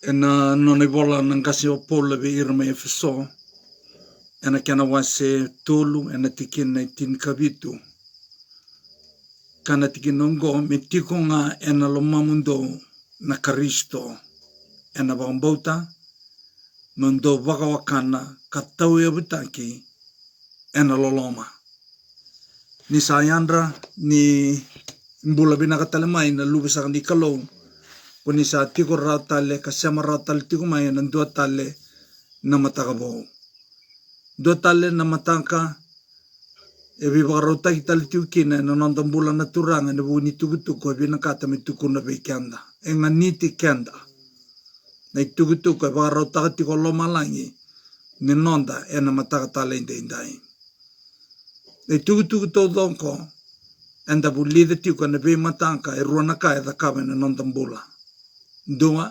Ena none vola nang kasi o pola ve irma e fiso. Ena kiana wase tolu ena tikin na tin kavitu. Kana tikin nongo me tiko nga ena lo mamundo na Karisto. Ena wambauta mundo wakawakana katau e butaki ena lo loma. Ni sayandra ni mbula binakatalemay na lubisa ni kalong. Kuni sa tiko rautale kasama rautale tiko may ng dua tale na matakabaw. Dua tale na matangka e bibaka rauta kitali tiko kina na nandang bulan na turanga na buo ni tugutuko e binakata may tuko na beikanda. E nga niti kanda. Na itugutuko e baka rauta tiko lomalangi ni nonda e na matakatala inday. E tugutuko to donko enda bulida tiko na be matangka e ruanaka e dakabe na nandang bula. Dua,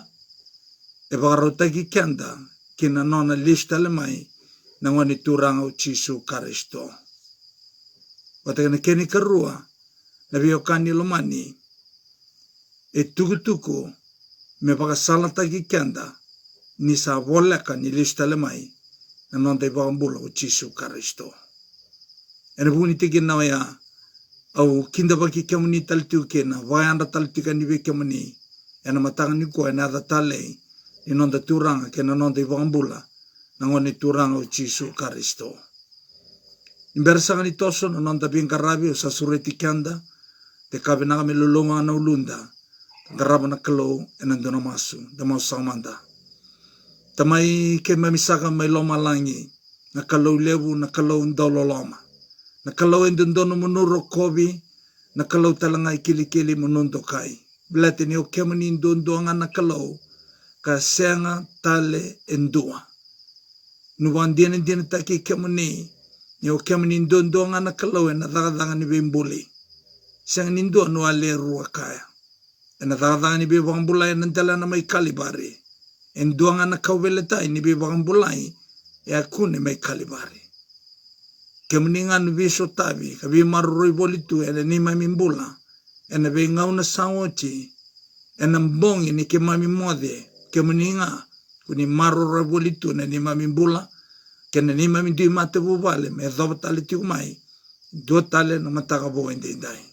e bagarotagi kenda kina nona lista lemai na ngani turanga o Jisu Karisto. Watagana keni karua na biokani lomani e tugutuku me bagasalatagi kenda ni sa voleka ni lista lemai na nona ibagambula o Jisu Karisto. Ena buni tigi na ya au kinda baki kamuni taltiu kena vayanda taltika ni be kamuni ena matanga ni ko ena datale inonda turanga kena nonda ibangambula nangoni turanga o Jisu Karisto. Imbersanga ni toso na nonda bingarabi o sa sureti kanda te kabe na kami lulunga na ulunda garaba na kalo ena dona masu da mausamanda. Tamai ke mamisaka may loma langi na kalo lebu na kalo ndolo loma. Na kalo endono munuro kobi na kalo talanga ikili munundo kai. Bilate ni o kemani ndoanga na kalo ka senga tale endua. Nuwan dien taki kemani ni o kemani ndoanga na kalo na dagadanga ni bembuli. Senga nindua no ale rua kaya. Na dagadanga ni bembulai na tala na may kalibari. Enduanga na kaweletai ni bembulai e akune may kalibari. Kemningan viso tabi kabi maruroi bolitu ene ni mamimbula ene be ngauna sawochi ene mbongi ni ke mami mode kemninga kuni maruroi bolitu ene ni mamimbula kene ni mami di mate bubale me dobatale tiumai do tale na mataka bo ende dai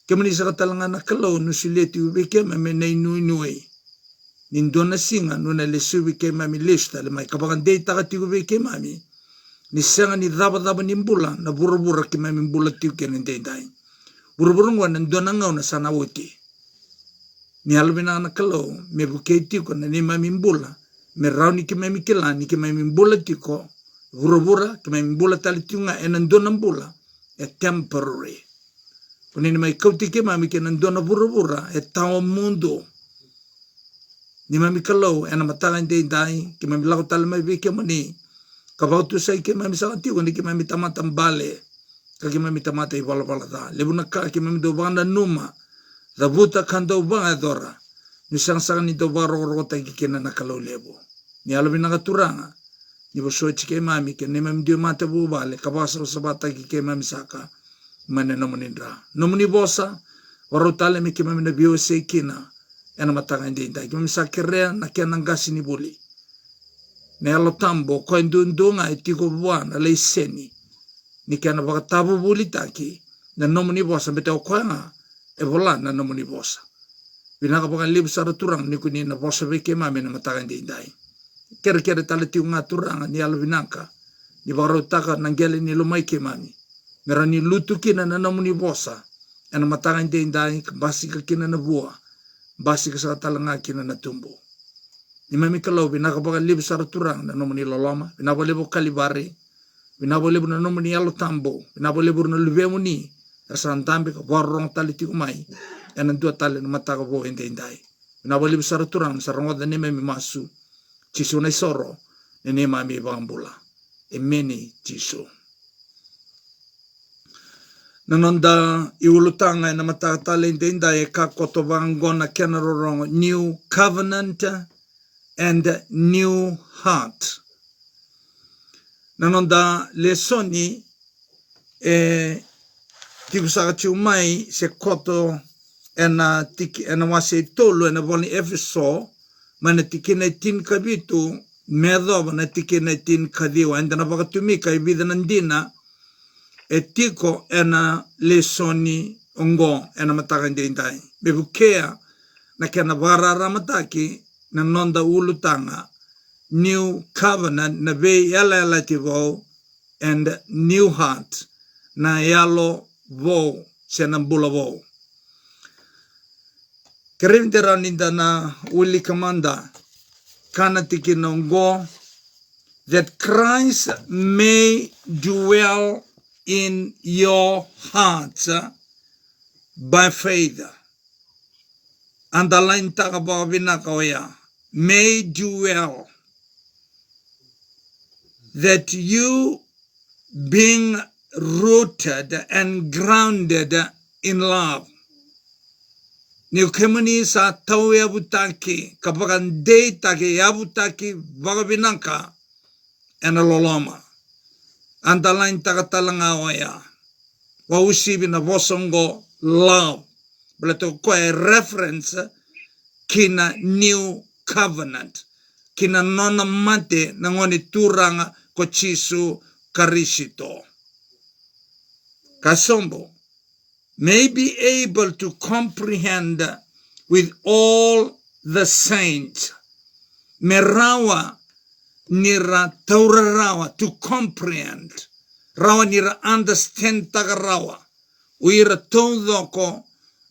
kemni sa katalanga na kalo nusileti ubeke me nei nui nindona singa nuna lesubi ke mami lista le mai kabakan data ka tiubeke mami ni senga ni daba ni mbula na bura ki mami mbula tiu kene dai buru ngwana ndona ngau na sana wote ni albina na kalo me buke tiu ko na ni mami mbula me rauni ki mami kelani ki mami mbula tiu ko buru ki mami mbula tali tiu nga ena ndona mbula e temporary kuni ni mai kauti ki mami ke ndona buru e tao mundo ni mami kalo ena matanga dai ki mami lau tali mai beke mani kabautu sai ke mami sakati ko ni ke mami tamata mbale ka ke mami tamata I wala da lebuna ka ke mami do banda numa da buta kando banga dora ni sang ni do baro rota ki kena na kalau lebo ni alabi na katuranga ni bo so ke mami ke ni mami dio mata bu bale kabasa sabata ki ke mami saka mane no munindra no muni bosa warotale mi ke mami na bio se kina ena matanga ndai ke mami sakere na ke nangasi ni boli ne alo tambo ko ndundunga itiko buana le seni ni kana bakatabu bulitaki na nomuni bosa bete okwanga e volana nomuni bosa binaka baka libu sara turang ni kuni na bosa beke mame na mataga ndai kere talati unga turanga ni alo binaka ni barotaka nangele ni lumai ke mami merani lutu kina na nomuni bosa ena mataga ndai basi ka kina na bua basi ka sa talanga kina na tumbo ni mami kalau binaka baka libu sara turang na nomuni loloma binaka libu kalibari binaka libu na nomuni alo tambo binaka libu na lubemu ni asan tambi ka borong tali tikumai ena dua tali na mataka bo indai binaka libu sara turang sa rongo da ni mami masu Jisu na isoro ni mami bambula emeni Jisu nanonda iulutanga na mataka tali indai ka koto vangona kena rorongo new covenant and new heart. Nanonda lesoni tikusaka ciumai se koto ena wase tolu ena voni efeso mana tikina tin kabitu medo na tikina tin kadiwa enda na pakatumika ibidanandina etiko ena lesoni ongo ena matakandindai bebukea na kena varara mataki na nonda ulutanga new covenant na be yala tivo and new heart na yalo vo senambula vo kerindera ninda na uli kamanda kana tikina ongo that Christ may dwell in your hearts by faith. Underline takabawina kawaya. May dwell. That you being rooted and grounded in love. Ni kemuni sa tau yabutaki kapakan day taki yabutaki bagabinanka enalolama. Underline takatalangawaya. Wausibi na bosongo love. Balato ko e reference kina new covenant. Kina nona mate na ngoni turanga ko Chisu Karisito. Kasombo may be able to comprehend with all the saints. Merawa nira taurarawa to comprehend. Rawa nira understand tagarawa. Uira tondoko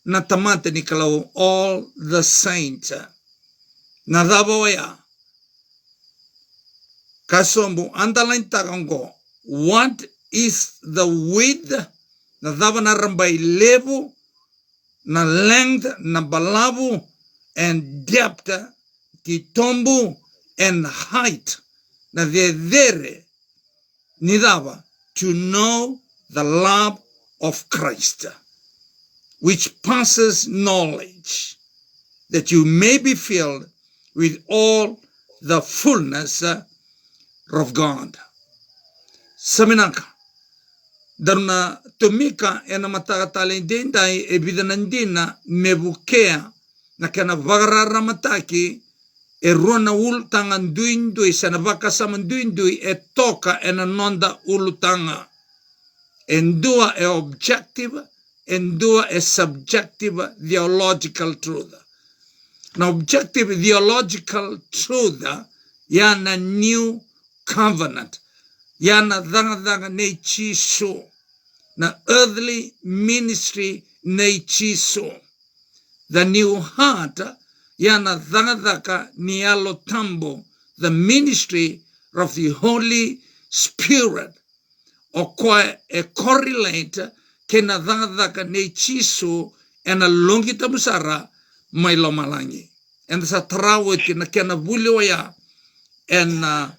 na tamate ni kalau all the saints. Nadaboya. Kasombo underline tagango. What is the width? Nadaba na rambai level, na length, na balabu, and depth, titombu, and height. Na vedere nidaba to know the love of Christ, which passes knowledge, that you may be filled with all the fullness of God. Saminaka, darna tumika ena matakatalindindai ebidanandina mebukea na kena vagarara mataki e rona ultanga nduindui sana vakasama nduindui e toka ena nonda ulutanga. Endua e objective, endua e subjective theological truth. Na objective theological truth yana new covenant. Yana dhanga ne chiso. Na earthly ministry ne chiso. The new heart yana dhanga ni alo tambo. The ministry of the Holy Spirit. O kwa e correlate kena dhanga ne chiso ena longita musara mailo malangi. And sa trawet na kena buliwaya ena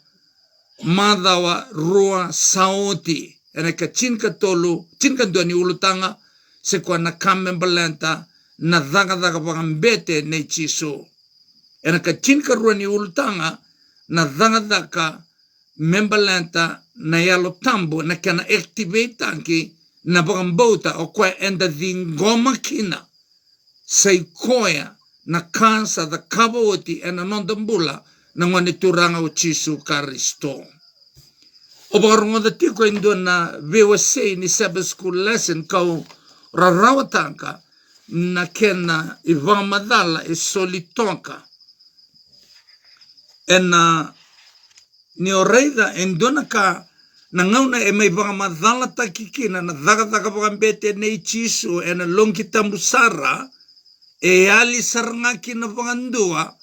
madawa rua saoti ena ka chinka tolu chinka duani ulutanga se kwa na kamembalenta na dhanga pangambete ne chiso ena ka chinka rua ni ulutanga na dhanga membalenta na yalo tambo na kana activate tanki na pangambota o kwa enda dhingoma kina say koya na kansa the kaboti ena nondambula na ngani turanga o Chisu Karisto. O barongo da tiko indo na VWC ni Sabbath School lesson kau rarawatanka na kena ivamadala e solitonka. Ena ni oreida endona ka na ngauna e mai vamadala takikina na dhaga pagambete ne Chisu ena longkita musara e ali sarangaki na pangandua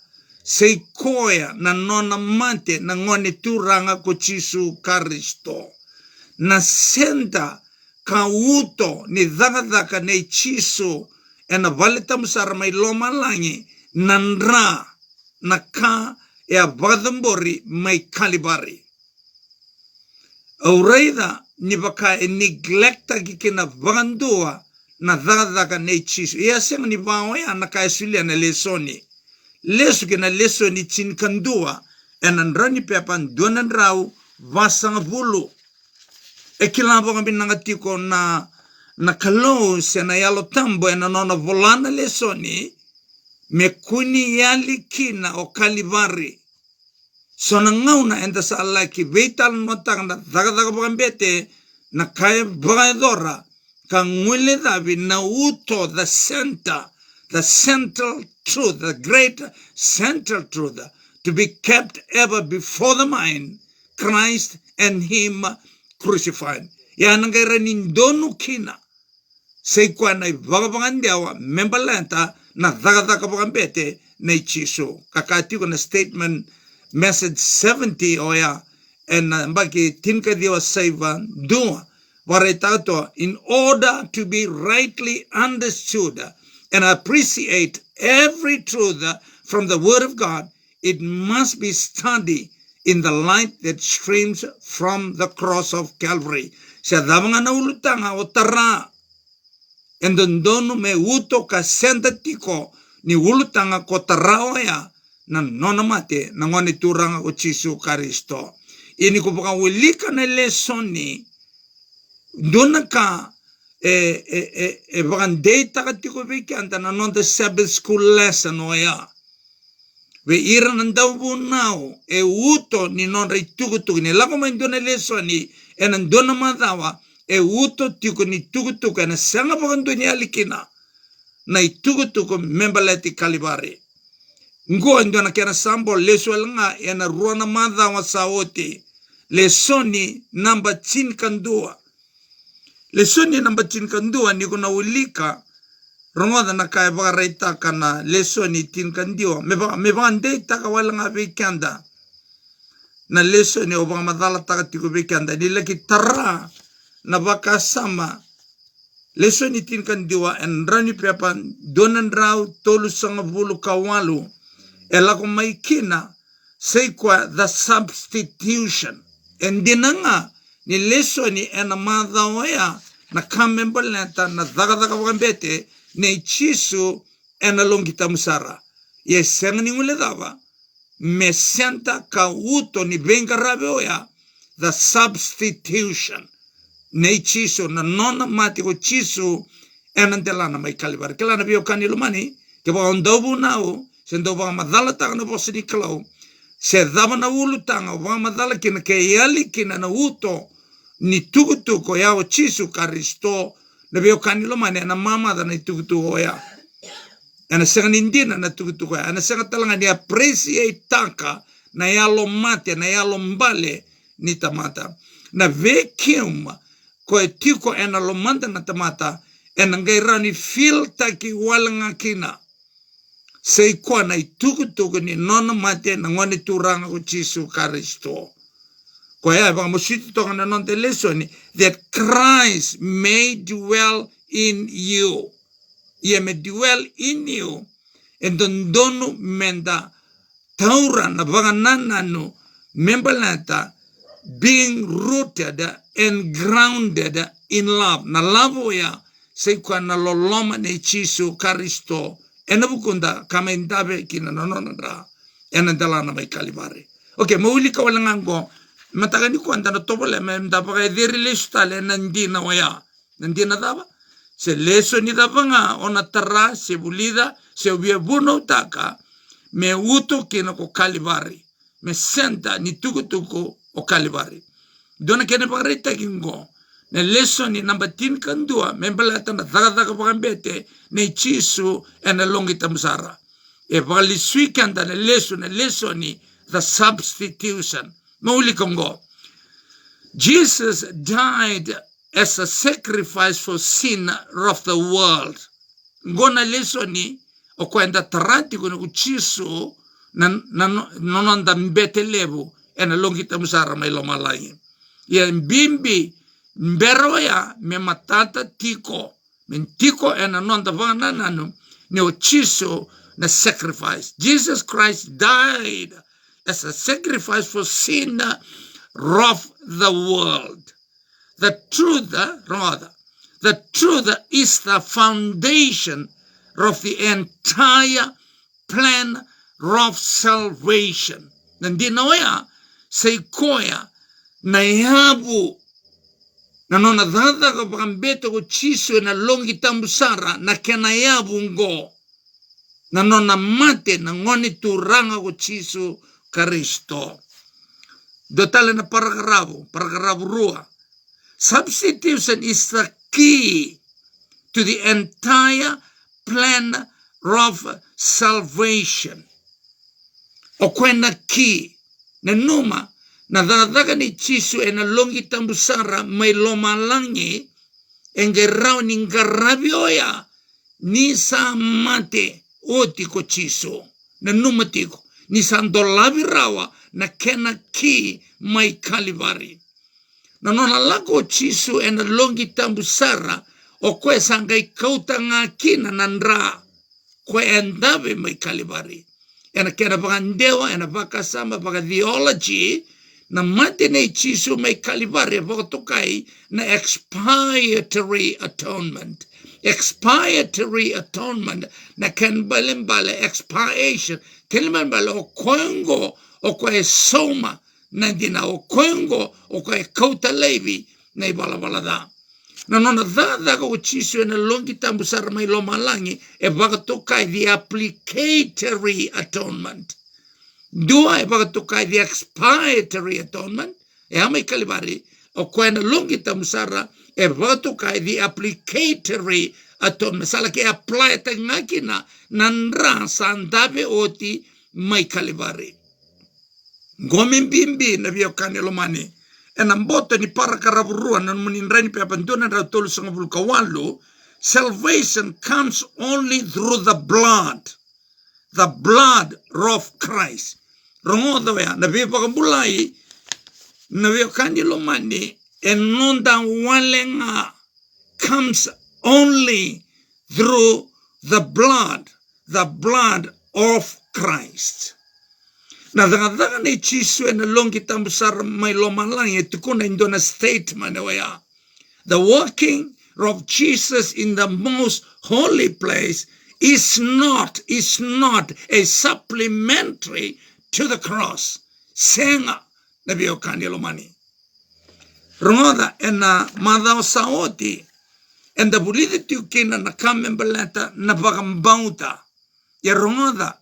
sei koya na nona mante na ngone turanga ko Chisu Karisto. Na senda ka uto ni dhaka ne Chisu ena valeta musara mai loma langi nandra na ka e abadambori mai kalibari. Auraida ni baka e neglecta kikina vandua na dhaka ne Chisu. Ia sema ni bawe anaka esulia na lesoni. Lesu kena leso ni chinkandua enandrani pepan donan rau vasang vulu e kilabo ngambi nangatiko na kalou se na yalo tambo ena nona volana leso ni me kuni yali kina o Kalivari. So na ngauna enda sa alaki veital notang na daga bambete na kaya bagadora ka ngule davi na uto the central truth, the great central truth to be kept ever before the mind, Christ and him crucified. Ya nangaira nindonu kina seikwa na vagabangandiawa membalanta na daga bambete na ichiso kakatiko na statement message 70 oya and mbaki tinka diwa saiva dua waretato in order to be rightly understood and appreciate every truth from the word of God, it must be studied in the light that streams from the cross of Calvary. Sa damanga na ulutanga otara endondono me uto ka sentatiko ni ulutanga kotara oya na nona mate na ngone turanga o Jesu Kristo. Ini ko baka ulika na lesoni dona ka bakan data ka tiko bekanta na non the Sabbath school lesson oya. We ira nandaw bunao uto ni non reitugutuk ni lako man dona lesoni en dona madawa uto tiko ni tugutuk na sanga bakan dunia likina na itugutuk membalati Kalivari. Ngo ndo na kena sambo leso nga yana ruana madha wa saote lesoni namba chin kandua lesoni namba chin kandua ni kuna ulika rongoda na kaya baka raita kana lesoni tin kandiwa me baka ndei taka wala nga bekanda na lesoni o baka madala taka tiko bekanda ni laki tara na baka sama lesoni tin kandiwa en rani pepan donan rau tolu sanga bulu kawalu elako maikina seikwa the substitution endinanga ni lesoni ena madhaoya na kamembolenta na daga wakambete ne chisu ena longita musara ye sengni ngule dava me senta ka uto ni benga rabeoya the substitution ne chisu na nona mati ko chisu ena delana mai Kalivari kelana bio kanilo mani ke ba ondobu nao sendo ba madala tanga na bosini klau se dava na ulu tanga ba madala kina ke yali kina na uto ni tukutuko ya o Jesu Kristo na bio kanilo mane na mama da na tukutuko ya ana sanga nindina na tukutuko ana sanga talanga ni appreciate taka na yalo mate na yalo mbale ni tamata na vekium ko etiko ena lo manda na tamata ena ngairani feel taki walanga kina sei kwa na itukutuku ni nona mate na ngone turanga ko Jesu Kristo. Kwa ya ba mositi tonga na nonte lesoni that Christ may dwell in you. Ye may dwell in you. And donu menda taura na baganananu membalata being rooted and grounded in love. Na love ya sei kwa na loloma ne Jesu Kristo. Ena bukunda kama indabe kina nononra ena dalana mai Kalivari. Okay, mauli ka wala ngango matagani ko anda no tobole me ndaba ka diri listale nandina waya. Nandina daba se leso ni daba nga ona tara se bulida se ubie buno taka me uto kina ko Kalivari. Me senta ni tukutuko o Kalivari. Dona kene pagarita kingo. Na lesson ni namba tin kandua membalata na daga pakambete ne Jesu ena longita musara. E pagali suikanda na lesson ni the substitution. Mauli kongo. Jesus died as a sacrifice for sin of the world. Ngona lesson ni o kwenda tarati kono ku Jesu na nononda mbete levu ena longita musara mai lomalai. Ya mbimbi mberoya me matata tiko mentiko ena nonda vana nanu ne ochiso na sacrifice. Jesus Christ died as a sacrifice for sin of the world. The truth is the foundation of the entire plan of salvation. Nandinoya seikoya na yabu na nona dhadha ka pakambeto ko Jesu na longi tambusara na kena yabu ngo na nona mate na ngoni turanga o Chisu Karisto. Dotale na paragrafo rua. Substitution is the key to the entire plan of salvation. O kwena key na numa na dadaga ni Chisu e na longi tambusara mai loma langi engerao ni ngaravioya ni sa mate oti ko Chisu na numa tiko ni sandolavi rawa na kena ki mai Kalivari. Na nona lako Chisu e na longi tambusara o kwe sangai kauta ngā kina nandra kwe endave mai Kalivari. Ena kena baka ndewa, ena baka sama, baka theology na mate nei Chisu mai Kalivari baka tokai na expiatory atonement. Expiatory atonement na ken balembale expiation. Kelimembale o koengo o koe soma na dina o koengo o koe kauta levi na ibalabala da. Na nona dada o Chisu e na longi tambusara mai loma langi e baka tokai the applicatory atonement. Dua e baka tokai the expiatory atonement. E hamai Kalivari o koe na longi tambusara e baka tokai the applicatory atonement. Sala ke apply ta ngakina nandra sandabe oti mai Kalivari. Gomen bimbi na vio kane lomani. En ambota ni parakaraburu na muninrani pe abandona na tolu sanga vulkawalu. Salvation comes only through the blood of Christ. Rongoda ya na vio pakambulai na vio kane lomani en nonda walenga comes only through the blood of Christ. Na daga ni Chisu e na longi tambusara mai loma langi e tukuna indona statement wea. The working of Jesus in the most holy place is not a supplementary to the cross. Senga na biokani lomani. Rongoda e na madao saoti and the buliti tukina na kamembeleta na bagambauta. Ya rongoda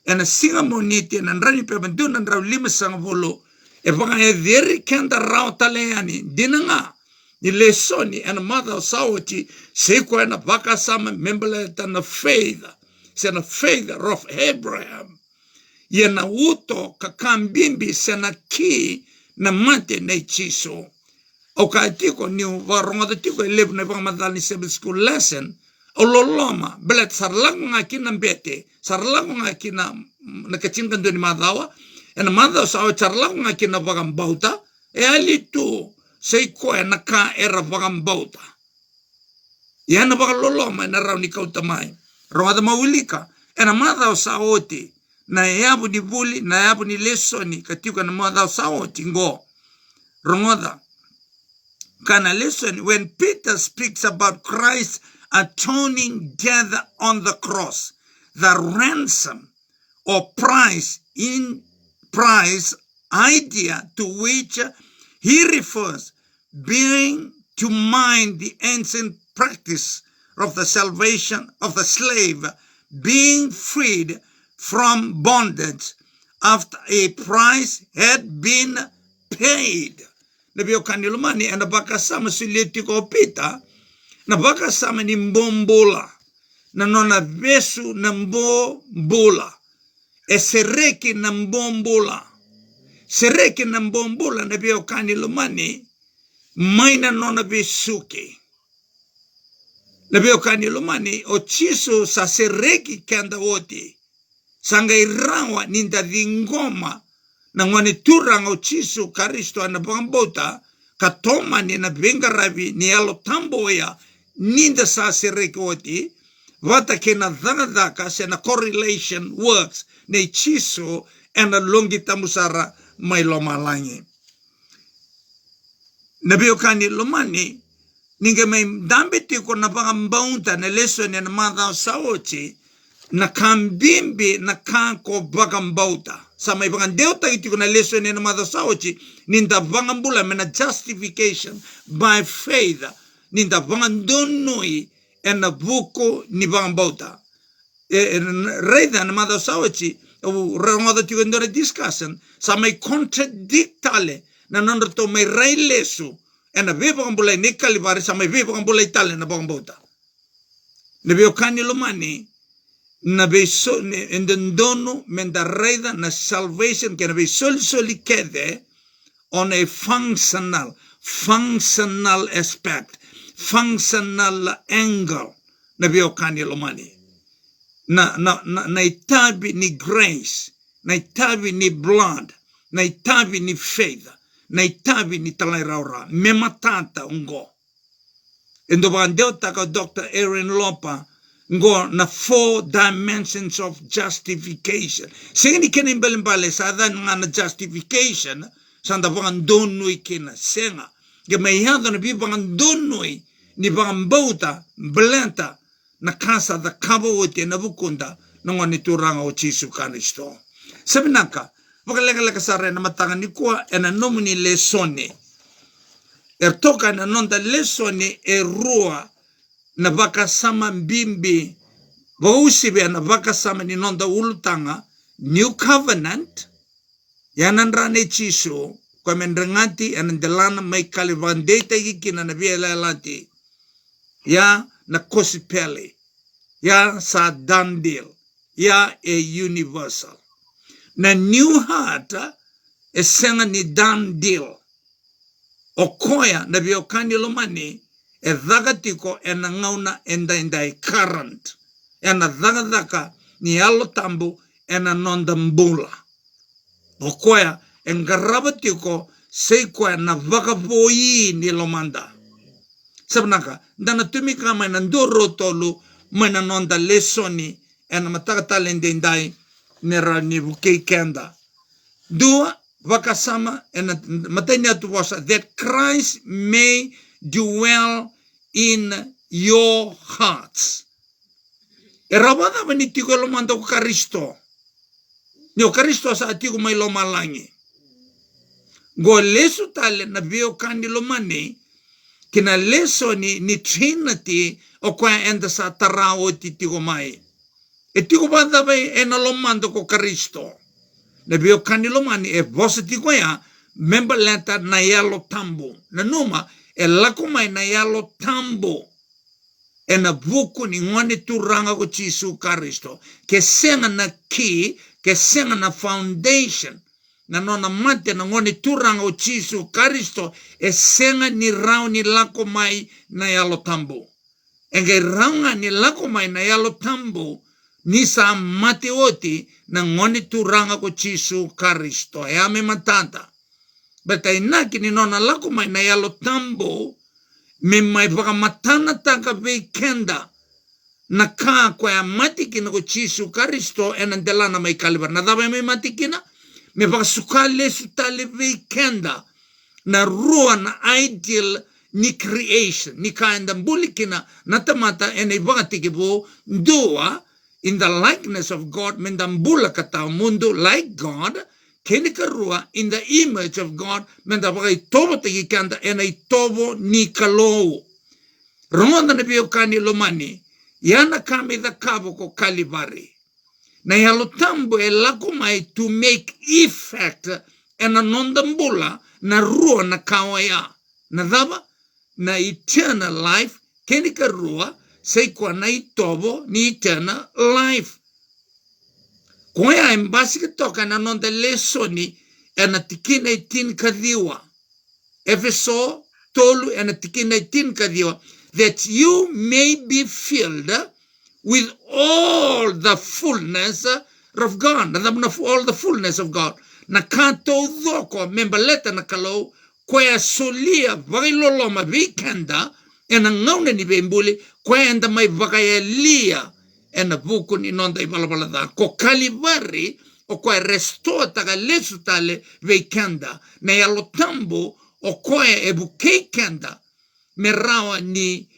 e na singa moniti e na nrani pe banduna nrau lima sanga volo e baka e veri kenda rao taleani dinanga ni lesoni e na madao saoti seiko e na baka sama membeleta na faith se na faith of Abraham ye na uto kakambimbi se na ki na mate na Chisu. O ka tiko ni waronga tiko elebu na baka madali Sabbath school lesson o loloma belet sarlanga kina mbete sarlanga kina na kachinga ndoni madawa ena madawa sawa sarlanga kina bagambauta e alitu seiko e naka era bagambauta yana baga loloma na rauni kauta mai ronga mawilika ena madawa saoti na yabu ni buli na yabu ni lesoni katika na madawa saoti ngo ronga kana lesson when Peter speaks about Christ atoning death on the cross, the ransom or price idea to which he refers, bearing to mind the ancient practice of the salvation of the slave being freed from bondage after a price had been paid. Nabio kanilumani and baka sama suliti ko pita na baka sama ni mbombola na nona vesu na mbombola e sereki na mbombola nabio kanilumani maina nona vesuke nabio kanilumani o Chisu sa sereki kanda wote sanga irawa ninda vingoma na ngwani turanga o Chisu Karisto ana bambota katoma ni na bengaravi ni alo tamboya ninda sa sereki oti vata kena dhanadaka se na correlation works ne Chisu ana longi tamusara mai loma langi. Nabio kani lomani ninge mai dambiti ko na bambauta na leso ni na madha saochi na kambimbi na kanko bagambauta. Sama ibangan deuta iti ko na leso ni na madha saochi ninda bangambula mena justification by faith ninda bangan donoi en na buko ni bangambauta. reida na mada sawachi o rongoda tigo ndore discussion sa mai contradict tale na nonroto mai rai lesu ena beba kambulai ne kalivari sa mai beba kambulai tale na bambota ne be okani lomani na be so in den dono menda reida na salvation que na be soli kede on a functional aspect, functional angle na be okani lomani na itabi ni grace, na itabi ni blood, na itabi ni faith, na itabi ni talairaura mematata ungo endo bandeo taka Dr. Aaron Lopa ngo na 4 dimensions of justification. Singini kena imbalimbale sa na justification sanda bangan donui kena senga. Ge mai hada na bi bangan donui ni bangan bauta blenta na kasa da kabo wote na bukunda na ngoni turanga o Jesu Kristo. Sabinaka wakalega sare na matanga ni kwa ena nomini lesone. Toka na nonda lesone rua na baka sama mbimbi wausibe na baka sama ni nonda ulutanga new covenant yananrane chiso kwa mendranganti anandelana mai kalivandeta ikina na biela lati ya na kosipele ya sa done deal ya a universal na new heart esenga ni done deal okoya na biokani lomani dhagatiko ena ngauna endai current ena dhagadaka ni alo tambu ena nonda mbula okoya engarabatiko seikwa na vakavoyi ni lomanda sabnaka dana tumika mai na ndoro tolu mai na nonda lesoni ena matakatalende ndai nera ni bukei kenda dua vakasama ena matanya tuwasa that Christ may dwell in your hearts. Erabada manitiko lomanda ko Kristo. Nyo Kristo sa atiko may lomalangi. Go leso tale na bio kandi lomani kina leso ni Trinity o kwa enda sa tarao titiko mai. Etiko bada bay ena lomanda ko Kristo. Na bio kandi lomani e bositiko ya member letter na yalo tambo. Na numa lakumai na yalo tambo ena buku ni ngone turanga ko Jesu Kristo ke senga na key ke senga na foundation na nona mate na ngone turanga ko Jesu Kristo e senga ni rauni lakumai na yalo tambo enge raunga ni lakumai na yalo tambo ni sa mate oti na ngone turanga ko Jesu Kristo e ame matanta beta inaki ni nona lakumai na yalo tambo me mai vakamatana taka vei kenda na ka kwa ya matikina ko Jesu Kristo enandelana mai kalibar na dava mai matikina me vakasukale sutale vei kenda na rua na ideal ni creation ni kaenda mbulikina na tamata ene vakatikibo dua in the likeness of God mendambula kata mundo like God Kenikarua in the image of God menda bagai tobo tegi kanda ena itobo ni kalou. Rongonda na biyo kani lomani yana kami the kabo ko kalivari. Na yalo tambo e lakumai to make effect ena nondambula na rua na kawaya. Na daba na eternal life kenikarua seikwa na itobo ni eternal life. Koya embasi toka na nonda lesoni ena tikina itin kadiwa. Efeso tolu ena tikina itin kadiwa. That you may be filled with all the fullness of God. All the fullness of God. Na kanto dhoko membaleta na kalau koya solia vailoloma vikenda ena ngaune ni bembuli koya enda mai vakaya lia ena buku ni nonda ibalabala ko kalivari o kwa resto taga lesu tale veikenda na yalo tambo o kwa ebuke kenda merawa ni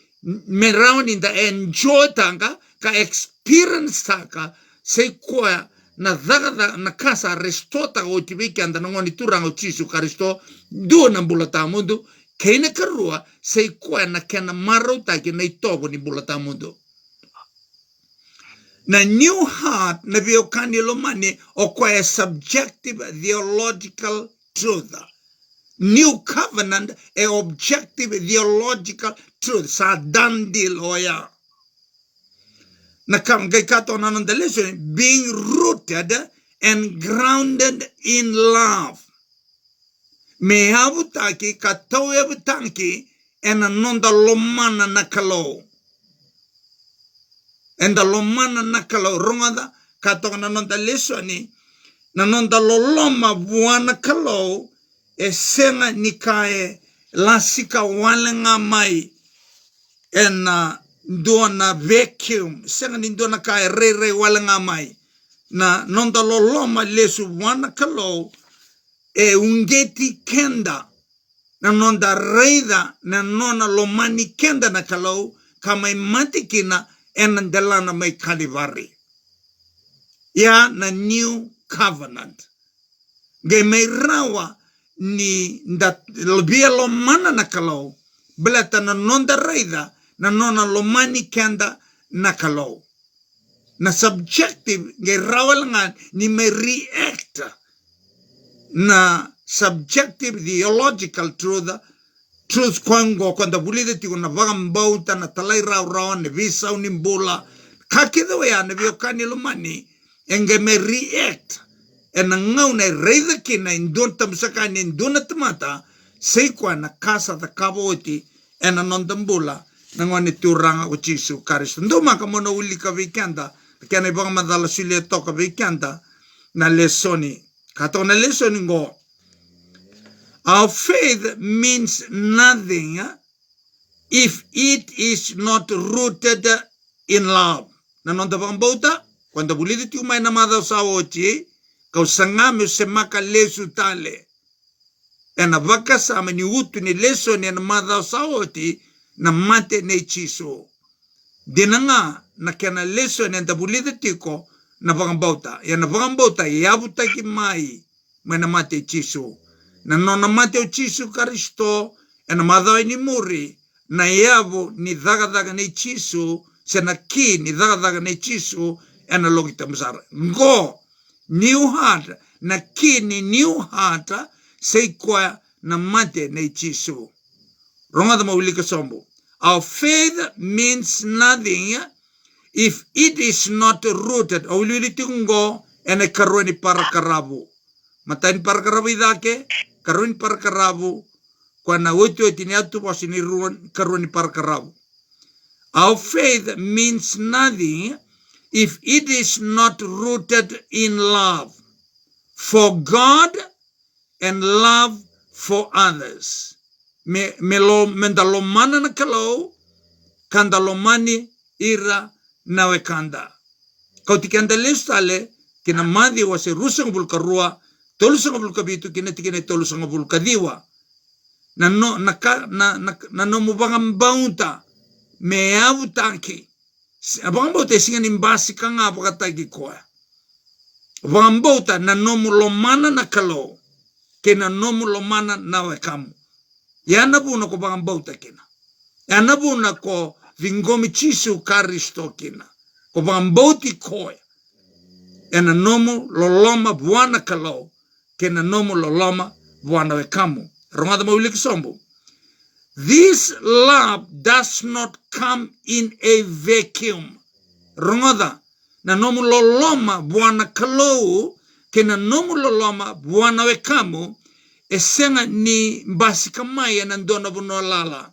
da enjoy tanga ka experience taka se kwa na daga na casa resto taga o tibikenda na ngoni turanga o Jesu Kristo do na bulata mundo kene karua se kwa na kena maro taki na itobo ni bulata mundo Na new heart na viokani lomani o kwa a subjective theological truth. New covenant a objective theological truth. Sa dandi loya. Na kay kato na lesson, being rooted and grounded in love. Me habutaki katawe butanki and anonda lomana nakalo. And the lomana nakalo rongada kato na nonda lesoni na nonda loloma buana kalo e senga nikae lasika walenga mai en dona vacuum senga ni dona kae re walenga mai na nonda loloma lesu buana kalo e ungeti kenda na nonda reida na nona lomani kenda na kalo kama imatikina en delana mai kalivari. Ya na new covenant. Ge mai rawa ni ndat lbia lomana na kalau. Belata na nonda reida na nona lomani kenda na kalau. Na subjective ge rawa langan ni mai react na subjective theological truth kwango kwanda bulide tigo na vagambauta na talai rau ne visa unimbula kakido ya ne viokani lumani enge me react en ngau ne reida kina indon tamsaka ne indon tamata seikwa na casa da kaboti en anondambula na ngone turanga o Jesu Kristo ndoma kamono ulika vikenda kene vagamandala sile toka vikenda na lesoni kato na lesoni ngo. Our faith means nothing if it is not rooted in love. Na nonda vambauta, kwanda bulidi tiumay na madha sawochi, kau sangame semaka lesu tale. Ena vaka sama ni utu ni leso ni na madha sawoti na mate ne chiso. Dinanga na kena leso ni enda bulidi tiko na vambauta. Ya na vambauta yabuta ki mai na mate chiso. Na nona mate o Jesu Kristo ena madhoi ni muri na yavu ni dhaga ni Jesu sena ki ni dhaga ni Jesu ena logita msara ngo new heart na ki ni new heart seikwa na mate ni Jesu ronga da mawilika sombo. Our faith means nothing if it is not rooted o uliliti ngo ena karweni para karabu matani para karabu idake karuni para karabu kwa na wote tini atu basi ni karuni para karabu. Our faith means nothing if it is not rooted in love for God and love for others. Mendalomana na kalau kandalomani ira nawe kanda. Kau tikanda listale kina madhi wase rusang bulkarua tolusang bulkabitu kina tikina tolusang bulkadiwa. Na no mubangam baunta me avu tanki. Abang bauta singa nimbasi kanga apakatagi koa. Abang bauta na no mulomana na kalau kina no mulomana nawe kamu. Yana buna ko bang bauta kina. Yana buna ko vingomi Jesu Kristo kina. Ko bang bauti koa. Ena nomu loloma buana kalau kena nomu loloma buana wekamu. Rongada mawili kisombo. This love does not come in a vacuum. Rongada na nomu loloma buana kalau kena nomu loloma buana wekamu esenga ni mbasikamaya nandona bunolala.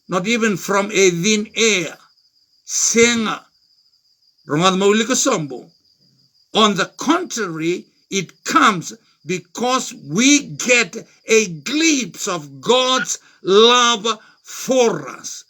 Not even from a thin air. Senga. Rongada mawili kisombo. On the contrary, it comes because we get a glimpse of God's love for us.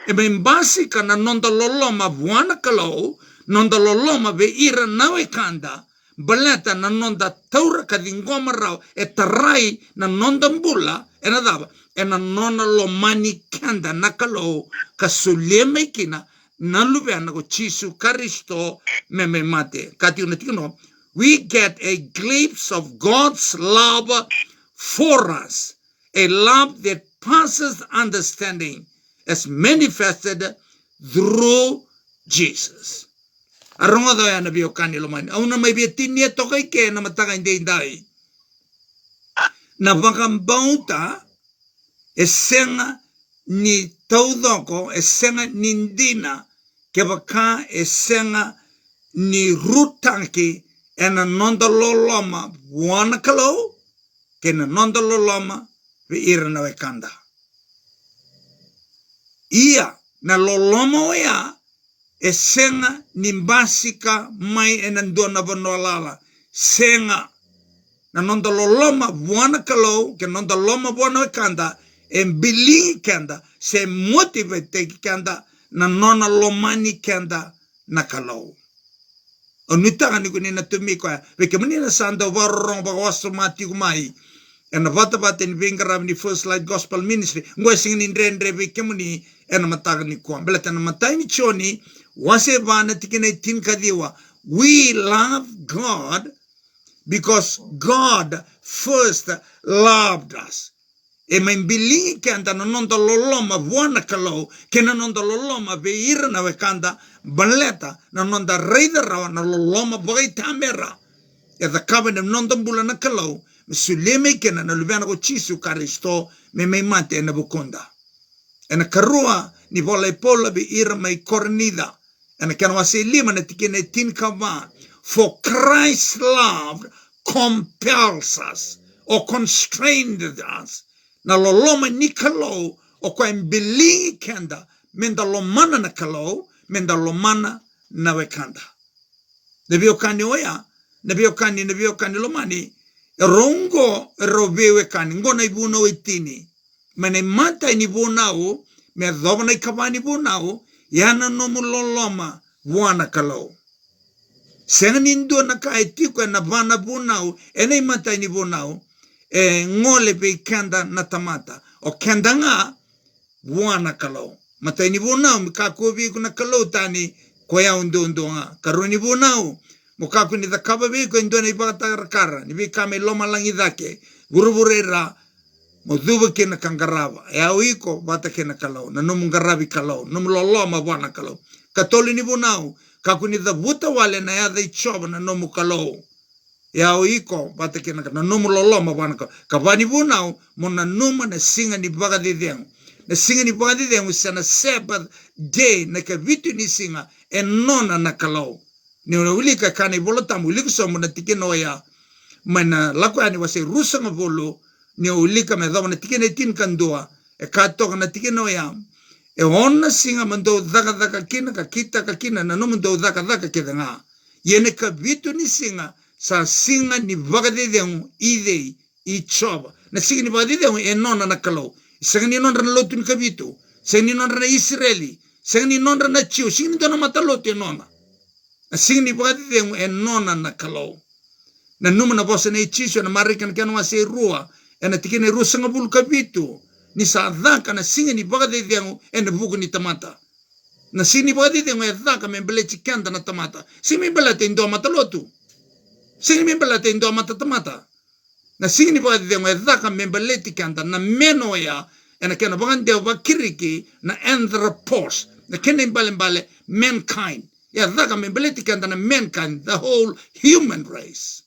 Mbasi kana nonda loloma buana kalau, nonda loloma ve ira nawe kanda, baleta na nonda taura kadingoma rao, etarai na nonda mbula, enadaba, ena nona lomani kanda nakalo, kasuleme kina, nalubeana ko Jesu Kristo meme mate. Kati unatikino, we get a glimpse of God's love for us, a love that passes understanding as manifested through Jesus. Aronga do ya na bio kani lo mani. Au na mai bia tini e toka ike na mataka inde indai. Na wakambauta e senga ni taudoko, e senga ni ndina, ke waka e senga ni rutanki e na nonda loloma wana kalau, ke na nonda loloma we ira na wekanda. Ia na loloma wea e senga ni mbasika mai e na ndona vanolala. Senga na nonda loloma wana kalau, ke nonda loma wana wekanda, e bilingi kenda, se motivate kenda, na nona lomani kenda na kalau. O nutanga ni kuni na tumiko ya, weke mani na sanda warorong baka waso mati kumai, e na vata ni vingarab ni First Light Gospel Ministry, ngoy singin in rendre weke mani, e na mataga ni kuwa. Belata na matai ni choni, wase vana tikina tinkadiwa, we love God, because God first loved us. E mai bilingi kenda na nonda loloma wana kalau, ke na nonda loloma veira na wekanda, baleta na nonda reida rawa na loloma bagai tamera. E the covenant nonda mbula na kalau, mesuleme kena na lubiana ko chisu karisto, me mai mate e na bukunda. E na karua ni vola e pola be ira mai kornida. E na kena wase lima na tikene tin kava, for Christ's love compels us, or constrained us, na loloma ni kalau, o kwa mbilingi kenda, menda lomana na kalau, menda lomana na wekanda. Nabio kani oya, nabio kani lomani, rongo robe wekani, ngona ibuna wetini, mene mata ini bunau, me dhovana ikavani bunau, yana nomu loloma, wana kalau. Senga nindo na kaitiko na vana bunau, ene mata ini bunau, e ngole pe kenda na tamata o kenda nga wana kalau mata ni bonao mikaku bi kuna kalau tani koya undo nga karuni bonao mukaku ni dakaba bi ko ndo ni bata rakara ni bi kame loma langi dake buruburera moduba kena kangarava e awiko bata kena kalau na nomu ngarabi kalau nomu loloma wana kalau katoli ni bonao kaku ni da buta wale na ya dai choba na nomu kalau ya oiko bata kena na nomu loloma wana ka vani bunau mona numa na singa ni baga de deng na singa ni baga de deng sana Sabbath day na ka vitu ni singa e nona na kalau ni una ulika kane bolotam ulika so mona tikeno ya mana lakwa ni wase rusanga bolo ni ulika me dama na tikene tin kandoa e kato na tikeno ya e ona singa mando daga kina ka kita ka kina na nomu do daga kida nga yene ka vitu ni singa sa singa ni vagadedeu idei I choba na singa ni vagadedeu e nona na kalau singa ni nona na lotu ni kabitu singa ni nona na Israeli singa ni nona na chiu singa ni dona matalotu e nona na singa ni vagadedeu e nona na kalau na numa na bosa na ichiso na marikan kanu ase rua e na tikene rua sanga bulu kabitu ni sa dhaka na singa ni vagadedeu e na buku ni tamata na singa ni vagadedeu e dhaka me mbele chikanda na tamata singa me mbele te ndo matalotu singa membala te ndo mata na singa ni pa de ngwe dhaka membala ti kanta na meno ya ena kena bangande wa kiriki na anthropos na kena mbale mankind ya dhaka membala ti kanta na mankind the whole human race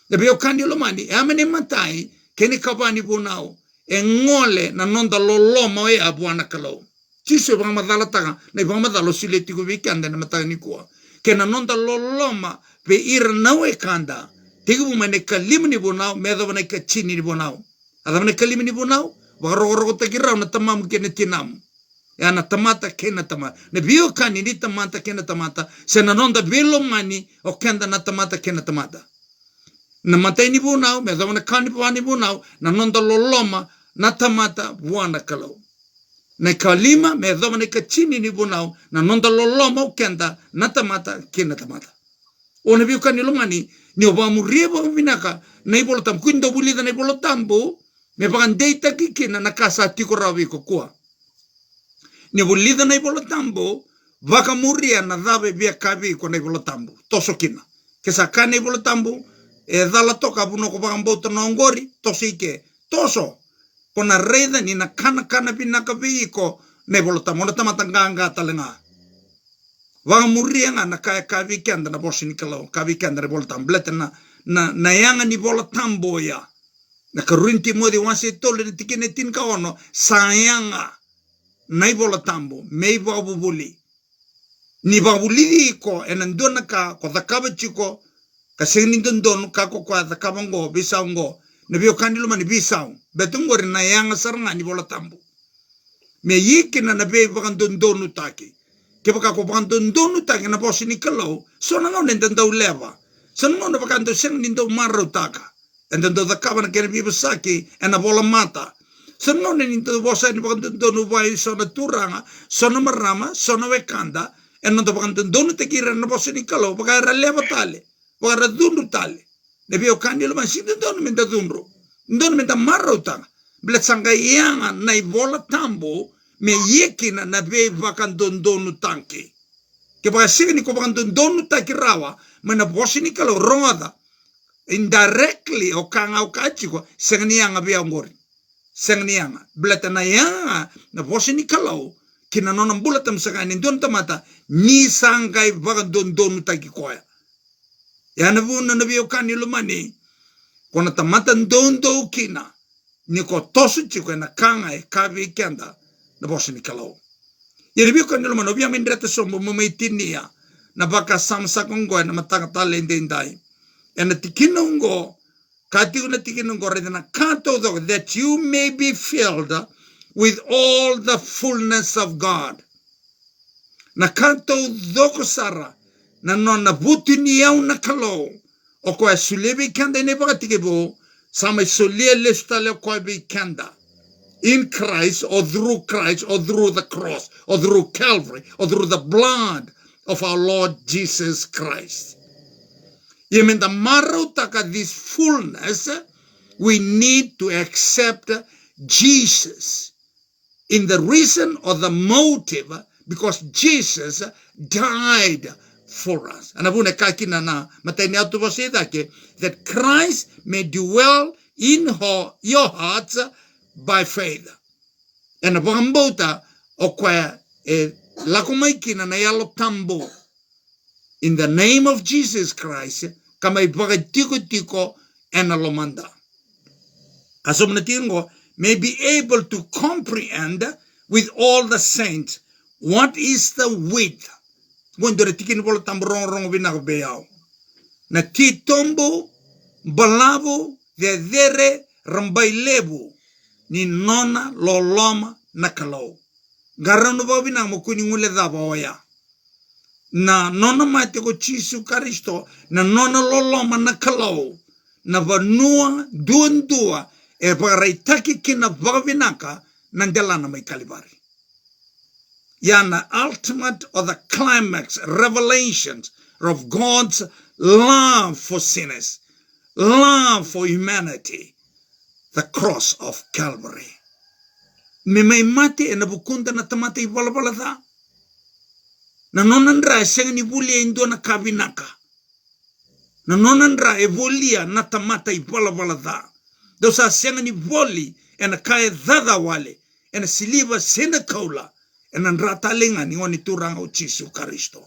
de bio kandi lo mani amene matai keni kabani bunao e ngole na nonda loloma e abuana kalau chiso bang madala taga na bang madalo sileti go weekend na matai ni kwa kena nonda loloma pe ir nawe kanda tigu mane kalim ni bonao medo mane kachini ni bonao ada mane kalim ni bonao waro te kirau na tamam kene tinam ya na tamata kena tamata ne bio kani ni tamata kena tamata se na nonda belo mani o kenda na tamata kena tamata na mata ni bonao medo mane kani pani bonao na nonda loloma na tamata buana kalau na kalima medo mane kachini ni bonao na nonda loloma o kenda na tamata kena tamata ona biu kani lomani ni oba murieba vinaka nei bolotam kuindo bulida nei bolotambo me pagan deita kikina na casa tiko rawi ko kwa ni bulida nei bolotambo vaka muria na dave via kavi ko nei bolotambo toso kina ke saka nei bolotambo e dala toka buno ko pagan bota no ngori tosike toso kona reda ni na kana vinaka vi ko nei bolotambo na tamatanga talenga Wang murianga na kaya weekend na bosi ni kalau weekend na bola tambleta na yanga ni bola tambo ya. Na karuinti mo di wasi tole ni tikine tin ka ono sayanga na bola tambo mei babu buli. Ni babu lidi ko enandona ka ko takaba chiko ka sengni don ka ko kwa takaba ngo bisa ngo na bio kandilu mani bisa betungo na yanga saranga ni bola tambo. Me yikina na be bakan don utaki. Ke baka ko bakan don utaki na bosi ni kalau so na ngau nenda dau leva. So na ngau bakan do seng ni do maro taka. And then the kaba na kena biba saki and a bola mata. So na ngau nenda bosa ni bakan don ubai so na turanga so na marama so na wekanda and na bakan don utakira na bosi ni kalau baka ra leva tale. Baka ra dundu tale. Na bio kandilu man si don menda dunru. Don menda maro taka. Bletsanga yanga na bola tambo me yekina na be vakan donu tanki. Ke ba signi ko vakan donu tanki rawa mana bosini kalo ronga indirectly o kanga o kachiko sengni yanga be ngori. Sengni yanga bletana yanga na bosini kalo kina nona bulatam sagani don tamata ni sangai vakan donu tanki koya. Yana vuna na be o kani lumani kona tamata dondo kina ni ko tosu chiko na kanga e kavi kenda na bosi ni kalau. Yeri biko ni lumano bia mindrete sombo mumitinia na baka samsa kongo na matanga talende indai. E na tikinungo kati una tikinungo redana kanto do that you may be filled with all the fullness of God. Na kanto doko sara na nona buti ni au na kalau o ko sulebi kenda ne baka tikebo sama solia lestale ko be kenda. In Christ or through the cross or through Calvary or through the blood of our Lord Jesus Christ. You mean the marutaka this fullness, we need to accept Jesus in the reason or the motive because Jesus died for us. And abune kakina na mateni atubasida that Christ may dwell in your hearts by faith. And a bambota o kwa lakumaikina na yalo tambo. In the name of Jesus Christ, kamay tiko and alomanda. Asomnatingo may be able to comprehend with all the saints what is the width. Gondore tikin bolo tamborong binako beyao. Na titombo balavo de rambai lebu. Ni nona loloma na kalau. Garano babi na mukuni ngule daba oya. Na nona mate ko chisu karisto na nona loloma na kalau. Na vanua duandua e pagaitaki kina babi naka nandelana mai kalibari. Yana ultimate or the climax revelations of God's love for sinners, love for humanity. The cross of Calvary. Me mai mate e na bukunda na tamata I balabala da. Na nonandra e senga ni bulia indo na kabinaka. Na nonandra e volia na tamata I balabala da. Dosa senga ni voli e na kaya dada wale. E na siliva sena kaula. E na nrata lenga ni wani turanga o Jesu Karisto.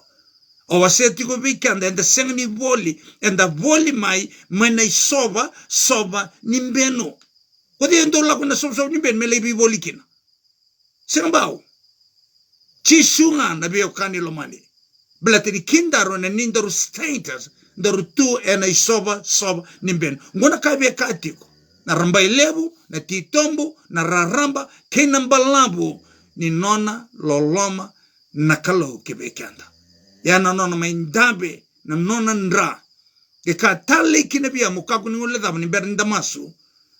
O waseti ko bikanda and the senga ni voli. And the voli mai na soba nimbeno. Kodi endo la kuna sob ni ben mele bi bolikina. Sembao. Chisunga na bio kani lomani. Blateri kindaro na nindaru status daru tu ena soba ni ben. Ngona kabe katiko. Na ramba lebu na titombo na raramba kenambalambu ni nona loloma na kalau kebekanda. Ya na nona maindabe na nona ndra. Ke katale kinabia mukaku ni ngole daba ni berinda masu.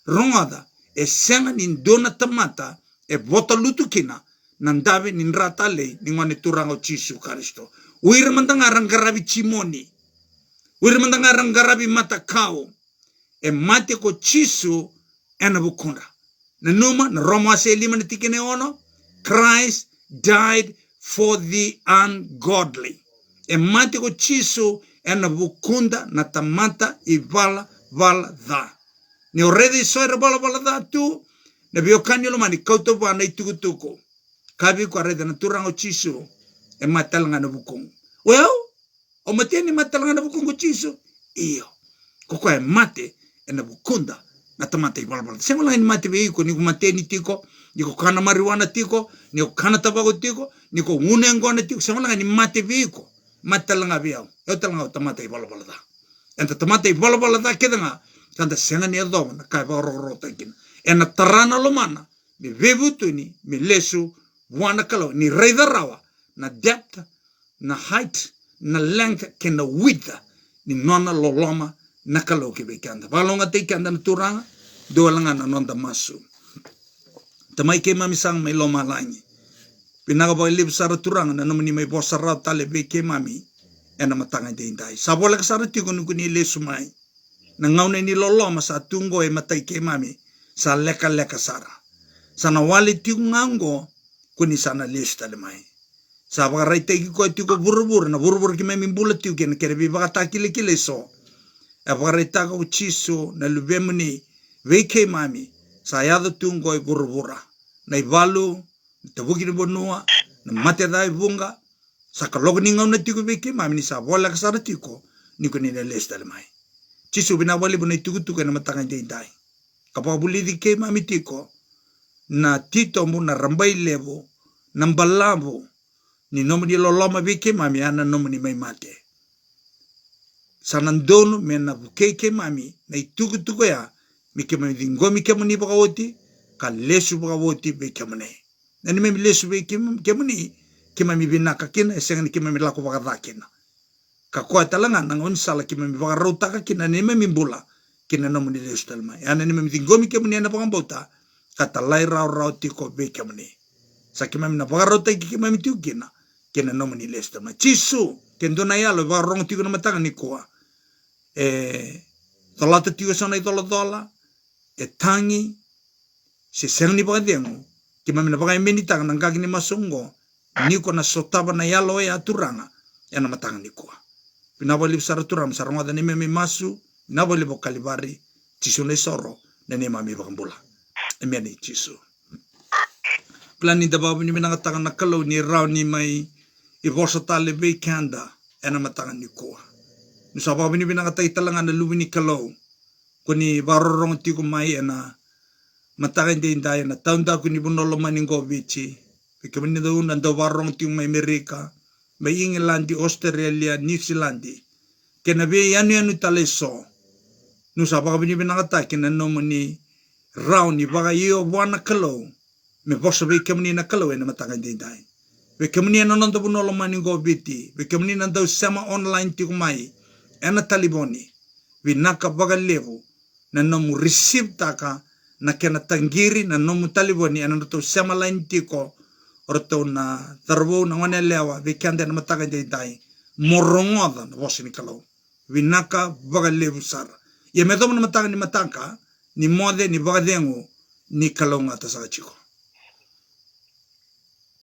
Rongada e senga ni dona tamata e bota lutukina nandabe ni nrata le ni ngone turanga o Jesu Karisto. Uir mandanga rangarabi chimoni. Uir mandanga rangarabi matakao. E mate ko Jesu ena bukunda. Na numa na Roma se lima na tikene ono. Christ died for the ungodly. E mate ko Jesu ena bukunda na tamata I vala da. Ni already soira bala da tu na bio kanyo mani kauto ba na itukutuko kabi ko rede na turango Jesu e matal nga na bukong Well, o mate ni matalanga na bukungo chiso. Iyo. Koko e mate e na bukunda na tamate i balabala. Sengo lang ni mate veiko ni kumate ni tiko, ni ko kana marijuana tiko, ni ko kana tabago tiko, ni ko unengona tiko. Sengo lang ni mate veiko. Matalanga viau. Eu talanga o tamate i balabala da. Enta tamate i balabala da keda nga kanda senga ni adoma na kai va rorota kina. E na tarana lo mana mi vevutu ni mi lesu wana kalau ni reida rawa na depth na height na length ke na width ni nona lo loma na kalau ke bekanda balonga te kanda na turanga do langa na nonda masu tamai ke mami sang mai loma langi pinaga boy lip sara turanga na nomni mai bosara tale be ke mami ena matanga de indai sabola sara tiko nukuni lesu mai na ngaune ni loloma sa tungo e matai ke mami sa leka sara sana wale tiu ngango kuni sana lista le mai sa bagarai teki ko tiu ko burubur na burubur ki memi bula tiu ken kere bi bagata kile so e bagarai ta ko chiso na lubemuni veke mami sa yado tungo e burubura na ivalu te buki bonua na mate dai bunga sa kalogni ngauna tiu veke mami ni sa bola ka sara tiu ko ni kuni le lista le mai chiso bina wale bunai tiu tu na matanga dai kapabuli di ke mami tiko na tito mu na rambai levo na mbalavo ni nomu di loloma vike mami ana nomu ni mai mate sanandono me na buke ke mami na ituku ya mi ke mami dingo mi ke muni bagawoti ka lesu bagawoti vike mune na ni mami lesu vike muni ke mami binaka kina esenga ni ke mami lako bagadakina ka kwa talanga na ngon sala ke mami bagarota ka kina ni mami bula kina nomu ni lesu talma ana ni mami dingo mi ke muni ana bagambota kata lai rau tiko vike muni sa ke mami na bagarota ki mami tiu kina kena nomu ni lesu talma chisu kendona yalo bagarong tiko na matanga ni koa tolata tiko sana i dola e tangi se sengi bagadengo ke mami na bagai meni tanga nang kaki ni masungo niko na sotaba na yalo e aturanga e na matanga ni koa pinabali sara turang sarangada ni mami masu pinabali bo kalibari chisu na soro na ni mami bagambula emeni chisu plani da babu ni minangatanga na kalau ni rau ni mai i versatile be kanda ena matanga ni koa ni sababu ni minangatai talanga na lubi ni kalau kuni barorong tiko mai ena matanga de indai na taunda kuni bunolo maningo bichi pikemini da una da barorong tiko mai Amerika mai England Australia New Zealand kena be yanu taleso nu sababu ni minangatai kena nomoni rau ni baga iyo wana kalau me bosa be kemni na kalau ena matanga de indai be kemni na nonda bunolo maningo biti be kemni na dau sama online tiko mai ena taliboni we naka baga levo na nomu receive taka na kena tangiri na nomu taliboni ena to sama line tiko orto na tarbo na wane lewa we kande na matanga de indai morongoda na bosa ni kalau we naka baga levo sara ye me na matanga ni matanga ni mode ni bagadengo ni kalau ngata sa chiko